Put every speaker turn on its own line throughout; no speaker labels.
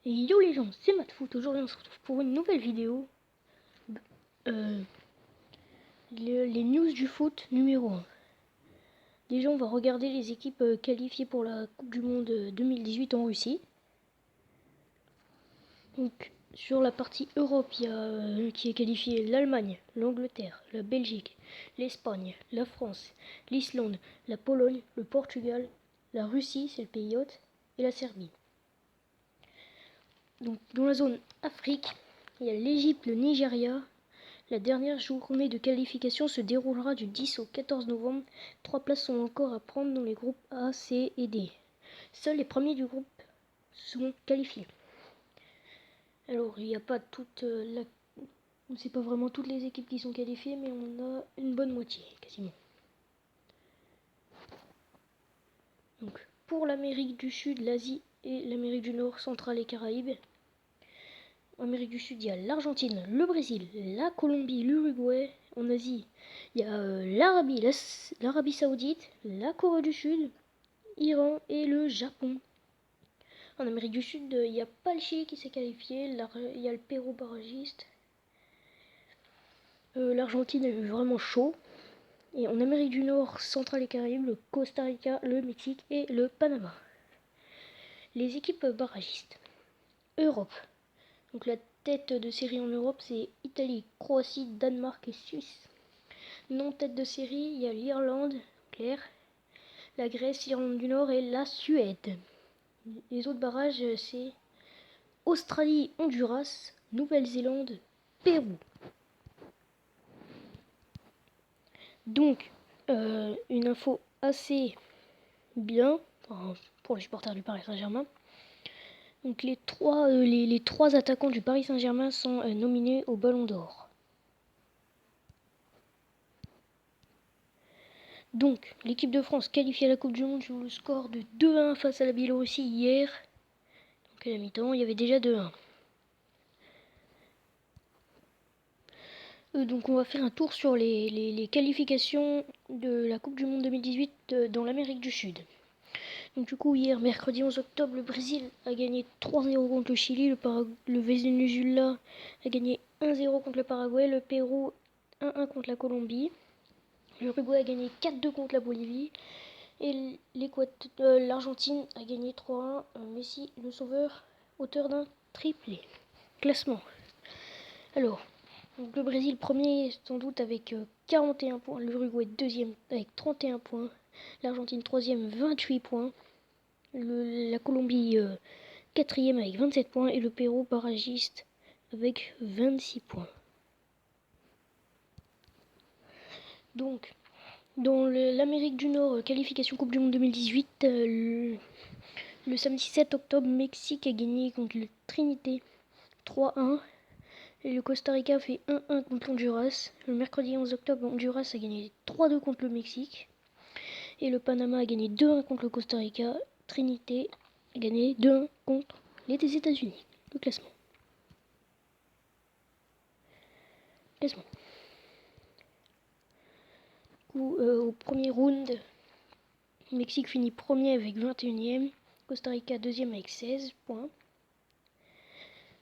Et yo les gens, c'est Matfoot. Aujourd'hui on se retrouve pour une nouvelle vidéo. Les news du foot numéro 1. Déjà on va regarder les équipes qualifiées pour la Coupe du Monde 2018 en Russie. Donc sur la partie Europe, il y a qui est qualifié l'Allemagne, l'Angleterre, la Belgique, l'Espagne, la France, l'Islande, la Pologne, le Portugal, la Russie, c'est le pays hôte, et la Serbie. Donc dans la zone Afrique, il y a l'Égypte, le Nigeria. La dernière journée de qualification se déroulera du 10 au 14 novembre. 3 places sont encore à prendre dans les groupes A, C et D. Seuls les premiers du groupe sont qualifiés. Alors il n'y a pas on sait pas vraiment toutes les équipes qui sont qualifiées, mais on a une bonne moitié quasiment. Donc pour l'Amérique du Sud, l'Asie et l'Amérique du Nord, centrale et Caraïbes. En Amérique du Sud, il y a l'Argentine, le Brésil, la Colombie, l'Uruguay. En Asie, il y a l'Arabie Saoudite, la Corée du Sud, Iran et le Japon. En Amérique du Sud, il n'y a pas le Chili qui s'est qualifié, il y a le Pérou barragiste. L'Argentine a eu vraiment chaud. Et en Amérique du Nord, centrale et Caraïbes, le Costa Rica, le Mexique et le Panama. Les équipes barragistes. Europe. Donc la tête de série en Europe, c'est Italie, Croatie, Danemark et Suisse. Non tête de série, il y a l'Irlande, clair, la Grèce, l'Irlande du Nord et la Suède. Les autres barrages, c'est Australie, Honduras, Nouvelle-Zélande, Pérou. Donc, une info assez bien pour les supporters du Paris Saint-Germain. Donc les trois attaquants du Paris Saint-Germain sont nominés au Ballon d'Or. Donc, l'équipe de France qualifiée à la Coupe du Monde sur le score de 2-1 face à la Biélorussie hier. Donc à la mi-temps, il y avait déjà 2-1. Donc on va faire un tour sur les qualifications de la Coupe du Monde 2018 dans l'Amérique du Sud. Donc du coup, hier, mercredi 11 octobre, le Brésil a gagné 3-0 contre le Chili. Le Venezuela a gagné 1-0 contre le Paraguay. Le Pérou 1-1 contre la Colombie. L'Uruguay a gagné 4-2 contre la Bolivie. Et l'Argentine a gagné 3-1. Messi, le sauveur, auteur d'un triplé. Classement. Alors, donc le Brésil premier sans doute avec 41 points. L'Uruguay deuxième avec 31 points. L'Argentine troisième 28 points. La Colombie quatrième avec 27 points. Et le Pérou barragiste avec 26 points. Donc, dans l'Amérique du Nord, qualification Coupe du Monde 2018, le samedi 7 octobre, Mexique a gagné contre le Trinité 3-1. Et le Costa Rica fait 1-1 contre l'Honduras. Le mercredi 11 octobre, Honduras a gagné 3-2 contre le Mexique. Et le Panama a gagné 2-1 contre le Costa Rica. Trinité a gagné 2-1 contre les États-Unis. Le classement. Au premier round, Mexique finit premier avec 21e. Costa Rica deuxième avec 16 points.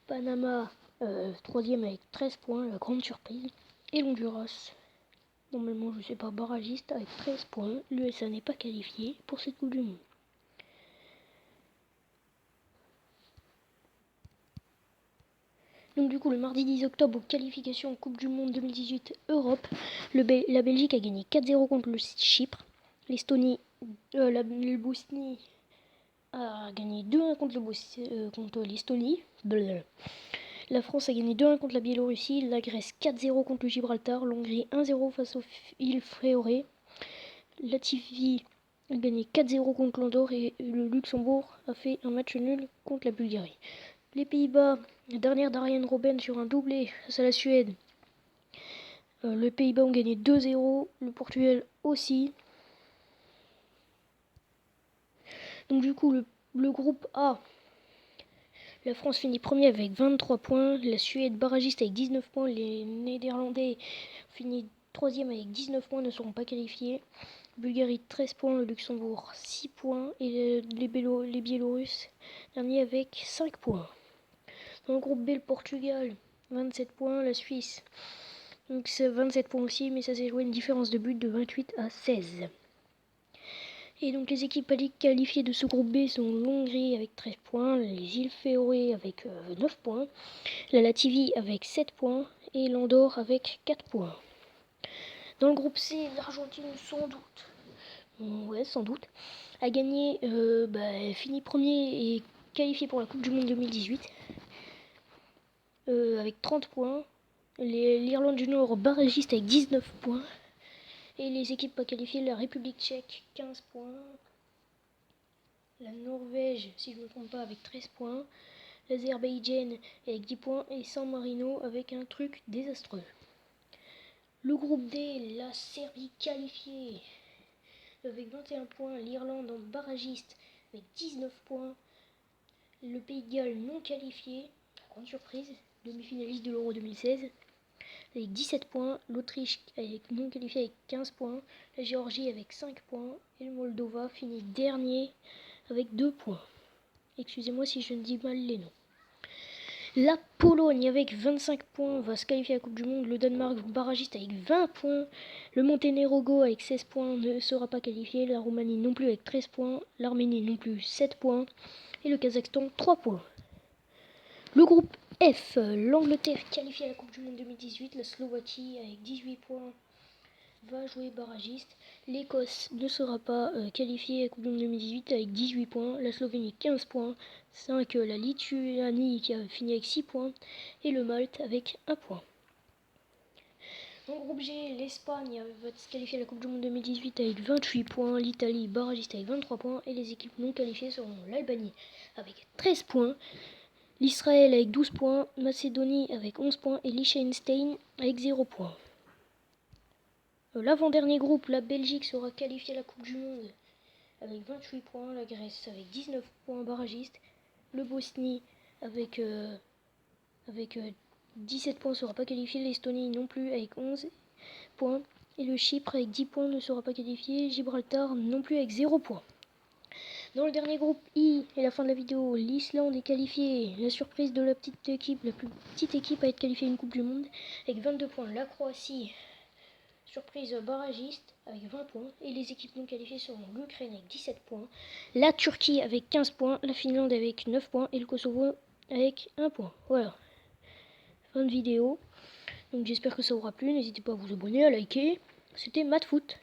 Panama troisième avec 13 points, la grande surprise. Et l'Honduras, normalement je sais pas, barragiste avec 13 points. L'USA n'est pas qualifié pour cette Coupe du Monde. Donc du coup le mardi 10 octobre, aux qualifications Coupe du Monde 2018 Europe, la Belgique a gagné 4-0 contre le Chypre. La Bosnie a gagné 2-1 contre l'Estonie. La France a gagné 2-1 contre la Biélorussie. La Grèce 4-0 contre le Gibraltar. L'Hongrie 1-0 face aux îles Féroé. La Latvie a gagné 4-0 contre l'Andorre et le Luxembourg a fait un match nul contre la Bulgarie. Les Pays-Bas, la dernière d'Arjen Robben sur un doublé face à la Suède. Les Pays-Bas ont gagné 2-0, le Portugal aussi. Donc du coup, le groupe A, la France finit premier avec 23 points, la Suède barragiste avec 19 points, les Néerlandais finissent troisième avec 19 points, ne seront pas qualifiés. Bulgarie 13 points, le Luxembourg 6 points et les Biélorusses dernier avec 5 points. Dans le groupe B, le Portugal, 27 points. La Suisse, donc c'est 27 points aussi, mais ça s'est joué une différence de but de 28 à 16. Et donc les équipes qualifiées de ce groupe B sont l'Hongrie avec 13 points, les îles Féroé avec 9 points, la Latvie avec 7 points et l'Andorre avec 4 points. Dans le groupe C, l'Argentine sans doute, a gagné, fini premier et qualifié pour la Coupe du Monde 2018 avec 30 points. L'Irlande du Nord barragiste avec 19 points. Et les équipes pas qualifiées, la République tchèque 15 points. La Norvège, si je ne me trompe pas, avec 13 points. L'Azerbaïdjan avec 10 points. Et San Marino avec un truc désastreux. Le groupe D, la Serbie qualifiée avec 21 points. L'Irlande en barragiste avec 19 points. Le Pays de Galles non qualifié, grande surprise, demi-finaliste de l'Euro 2016. Avec 17 points, l'Autriche non qualifiée avec 15 points, la Géorgie avec 5 points et le Moldova finit dernier avec 2 points. Excusez-moi si je ne dis mal les noms. La Pologne avec 25 points va se qualifier à la Coupe du Monde, le Danemark barragiste avec 20 points, le Monténégro avec 16 points ne sera pas qualifié, la Roumanie non plus avec 13 points, l'Arménie non plus 7 points et le Kazakhstan 3 points. Le groupe F, l'Angleterre qualifiée à la Coupe du Monde 2018, la Slovaquie avec 18 points va jouer barragiste. L'Écosse ne sera pas qualifiée à la Coupe du Monde 2018 avec 18 points, la Slovénie 15 points, 5 la Lituanie qui a fini avec 6 points et le Malte avec 1 point. Dans le groupe G, l'Espagne va se qualifier à la Coupe du Monde 2018 avec 28 points, l'Italie barragiste avec 23 points et les équipes non qualifiées seront l'Albanie avec 13 points. L'Israël avec 12 points, Macédonie avec 11 points et Liechtenstein avec 0 points. L'avant-dernier groupe, la Belgique sera qualifiée à la Coupe du Monde avec 28 points, la Grèce avec 19 points barragiste, le Bosnie avec 17 points ne sera pas qualifié, l'Estonie non plus avec 11 points et le Chypre avec 10 points ne sera pas qualifié, Gibraltar non plus avec 0 points. Dans le dernier groupe I, et la fin de la vidéo, l'Islande est qualifiée. La surprise de la plus petite équipe à être qualifiée à une Coupe du Monde avec 22 points. La Croatie, surprise barragiste avec 20 points. Et les équipes non qualifiées seront l'Ukraine avec 17 points. La Turquie avec 15 points. La Finlande avec 9 points. Et le Kosovo avec 1 point. Voilà. Fin de vidéo. Donc j'espère que ça vous aura plu. N'hésitez pas à vous abonner, à liker. C'était MathFoot.